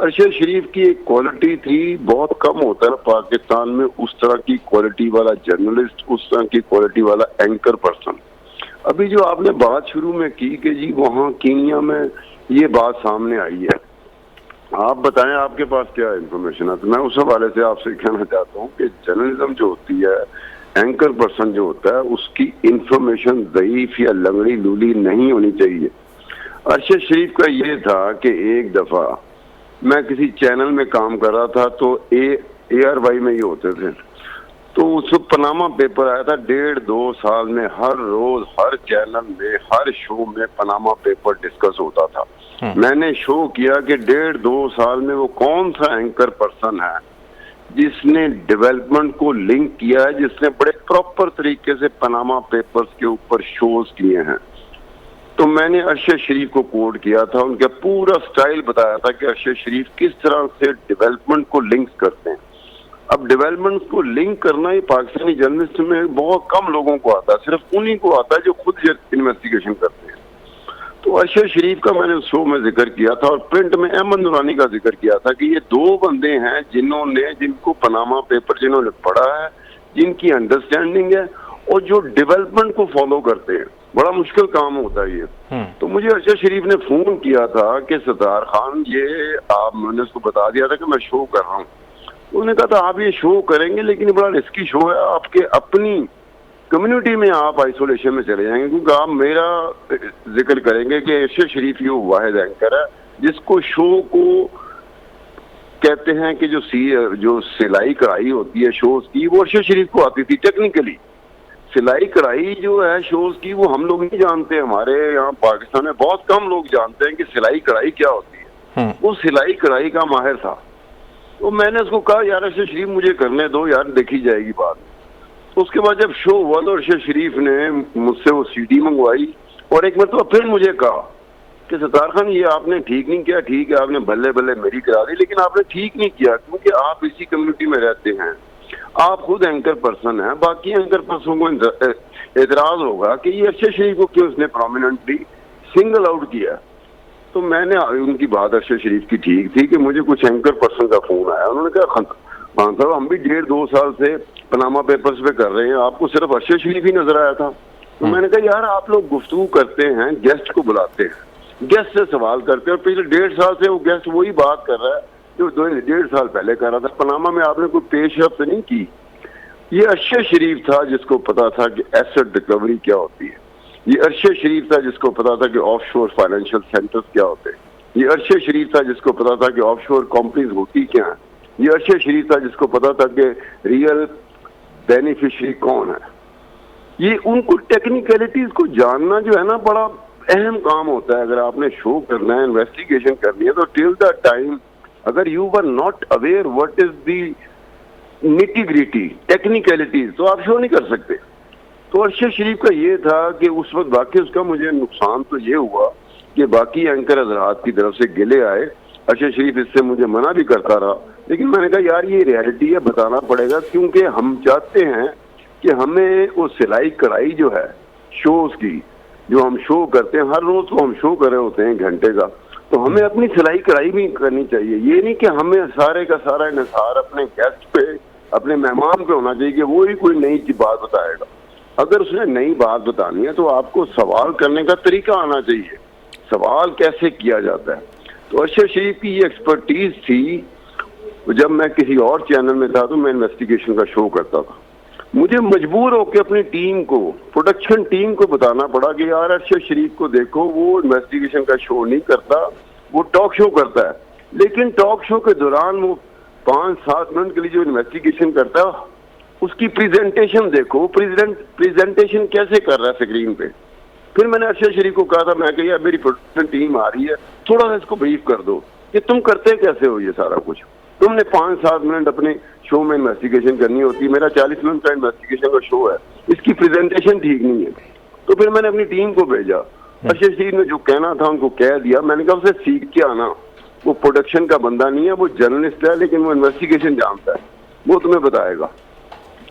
ارشد شریف کی ایک کوالٹی تھی، بہت کم ہوتا ہے پاکستان میں اس طرح کی کوالٹی والا جرنلسٹ، اس طرح کی کوالٹی والا اینکر پرسن۔ ابھی جو آپ نے بات شروع میں کی کہ جی وہاں کینیا میں یہ بات سامنے آئی ہے، آپ بتائیں آپ کے پاس کیا انفارمیشن ہے؟ تو میں اس حوالے سے آپ سے کہنا چاہتا ہوں کہ جرنلزم جو ہوتی ہے، اینکر پرسن جو ہوتا ہے، اس کی انفارمیشن ضعیف یا لنگڑی لولی نہیں ہونی چاہیے۔ ارشد شریف کا یہ تھا کہ ایک دفعہ میں کسی چینل میں کام کر رہا تھا تو ARY میں یہ ہوتے تھے، تو اس وقت پاناما پیپر آیا تھا، 1.5-2 سال میں ہر روز ہر چینل میں ہر شو میں پاناما پیپر ڈسکس ہوتا تھا۔ میں نے شو کیا کہ 1.5-2 سال میں وہ کون سا اینکر پرسن ہے جس نے ڈیولپمنٹ کو لنک کیا ہے، جس نے بڑے پراپر طریقے سے پاناما پیپرز کے اوپر شوز کیے ہیں۔ تو میں نے ارشد شریف کو کوٹ کیا تھا، ان کا پورا سٹائل بتایا تھا کہ ارشد شریف کس طرح سے ڈیولپمنٹ کو لنک کرتے ہیں۔ اب ڈیولپمنٹ کو لنک کرنا یہ پاکستانی جرنلسٹ میں بہت کم لوگوں کو آتا ہے، صرف انہی کو آتا ہے جو خود انویسٹیگیشن کرتے ہیں۔ تو ارشد شریف کا میں نے شو میں ذکر کیا تھا، اور پرنٹ میں احمد نورانی کا ذکر کیا تھا کہ یہ 2 بندے ہیں جن کو پاناما پیپر جنہوں نے پڑھا ہے، جن کی انڈرسٹینڈنگ ہے اور جو ڈیولپمنٹ کو فالو کرتے ہیں۔ بڑا مشکل کام ہوتا ہے یہ۔ تو مجھے ارشد شریف نے فون کیا تھا کہ ستار خان میں نے اس کو بتا دیا تھا کہ میں شو کر رہا ہوں۔ انہوں نے کہا تھا آپ یہ شو کریں گے لیکن بڑا رسکی شو ہے، آپ کے اپنی کمیونٹی میں آپ آئسولیشن میں چلے جائیں گے، کیونکہ آپ میرا ذکر کریں گے کہ ارشد شریف یہ واحد اینکر ہے جس کو شو کو کہتے ہیں کہ جو سلائی کڑھائی ہوتی ہے شوز کی، وہ ارشد شریف کو آتی تھی ٹیکنیکلی۔ سلائی کڑھائی جو ہے شوز کی وہ ہم لوگ نہیں جانتے، ہمارے یہاں پاکستان میں بہت کم لوگ جانتے ہیں کہ سلائی کڑھائی کیا ہوتی ہے۔ وہ سلائی کڑھائی کا ماہر تھا۔ تو میں نے اس کو کہا یار ارشد شریف مجھے کرنے دو یار، دیکھی جائے گی بات۔ تو اس کے بعد جب شو ہوا تو ارشد شریف نے مجھ سے وہ CD منگوائی، اور ایک مرتبہ پھر مجھے کہا کہ ستار خان یہ آپ نے ٹھیک نہیں کیا، ٹھیک ہے آپ نے بلے بلے میری کرا دی، لیکن آپ نے ٹھیک نہیں کیا کیونکہ آپ اسی کمیونٹی میں رہتے ہیں، آپ خود اینکر پرسن ہیں، باقی اینکر پرسن کو اعتراض ہوگا کہ یہ ارشد شریف کو کیوں اس نے پرومیننٹلی سنگل آؤٹ کیا۔ تو میں نے ان کی بات ارشد شریف کی ٹھیک تھی کہ مجھے کچھ اینکر پرسن کا فون آیا، انہوں نے کہا خان صاحب ہم بھی 1.5-2 سال سے پاناما پیپرز پہ کر رہے ہیں، آپ کو صرف ارشد شریف ہی نظر آیا تھا۔ تو میں نے کہا یار آپ لوگ گفتگو کرتے ہیں، گیسٹ کو بلاتے ہیں، گیسٹ سے سوال کرتے ہیں، اور پچھلے 1.5 سال سے وہ گیسٹ وہی بات کر رہا ہے جو 1.5 سال پہلے کر رہا تھا۔ پاناما میں آپ نے کوئی پیش رفت نہیں کی۔ یہ ارشد شریف تھا جس کو پتا تھا کہ ایسٹ ریکوری کیا ہوتی ہے، یہ ارشد شریف تھا جس کو پتا تھا کہ آف شور فائنینشیل سینٹرز کیا ہوتے ہیں، یہ ارشد شریف تھا جس کو پتا تھا کہ آف شور کمپنیز ہوتی کیا ہیں، یہ ارشد شریف تھا جس کو پتا تھا کہ ریئل بینیفیشری کون ہے۔ یہ ان کو ٹیکنیکلٹیز کو جاننا جو ہے نا بڑا اہم کام ہوتا ہے۔ اگر آپ نے شو کرنا ہے، انویسٹیگیشن کرنی ہے، تو ٹل دا ٹائم اگر you were not aware what is the nitty gritty technicalities تو آپ شو نہیں کر سکتے۔ تو ارشد شریف کا یہ تھا کہ اس وقت باقی اس کا مجھے نقصان تو یہ ہوا کہ باقی اینکر حضرات کی طرف سے گلے آئے، ارشد شریف اس سے مجھے منع بھی کرتا رہا، لیکن میں نے کہا یار یہ ریالٹی ہے، بتانا پڑے گا، کیونکہ ہم چاہتے ہیں کہ ہمیں وہ سلائی کڑھائی جو ہے شوز کی، جو ہم شو کرتے ہیں ہر روز کو ہم شو کر رہے ہوتے ہیں 1 گھنٹے کا، تو ہمیں اپنی سلائی کڑھائی بھی کرنی چاہیے۔ یہ نہیں کہ ہمیں سارے کا سارا انحصار اپنے گیسٹ پہ، اپنے مہمان پہ ہونا چاہیے کہ وہی کوئی نئی بات بتائے گا۔ اگر اس نے نئی بات بتانی ہے تو آپ کو سوال کرنے کا طریقہ آنا چاہیے، سوال کیسے کیا جاتا ہے۔ تو ارشد شریف کی یہ ایکسپرٹیز تھی۔ جب میں کسی اور چینل میں تھا تو میں انویسٹیگیشن کا شو کرتا تھا، مجھے مجبور ہو کے اپنی ٹیم کو، پروڈکشن ٹیم کو بتانا پڑا کہ یار ارشد شریف کو دیکھو وہ انویسٹیگیشن کا شو نہیں کرتا، وہ ٹاک شو کرتا ہے، لیکن ٹاک شو کے دوران وہ 5-7 منٹ کے لیے جو انویسٹیگیشن کرتا ہے اس کی پریزنٹیشن دیکھو، پریزنٹیشن کیسے کر رہا ہے اسکرین پہ۔ پھر میں نے ارشد شریف کو کہا تھا، میں کہ یار میری پروڈکشن ٹیم آ رہی ہے، تھوڑا سا اس کو بریف کر دو کہ تم کرتے کیسے ہو یہ سارا کچھ۔ تم نے 5-7 منٹ اپنے شو میں انویسٹیگیشن کرنی ہوتی ہے، میرا 40 منٹ کا انویسٹیگیشن کا شو ہے، اس کی پریزنٹیشن ٹھیک نہیں ہے۔ تو پھر میں نے اپنی ٹیم کو بھیجا، ارشد شریف نے جو کہنا تھا ان کو کہہ دیا۔ میں نے کہا اسے سیکھ کے آنا، وہ پروڈکشن کا بندہ نہیں ہے، وہ جرنلسٹ ہے، لیکن وہ انویسٹیگیشن جانتا ہے، وہ تمہیں بتائے گا۔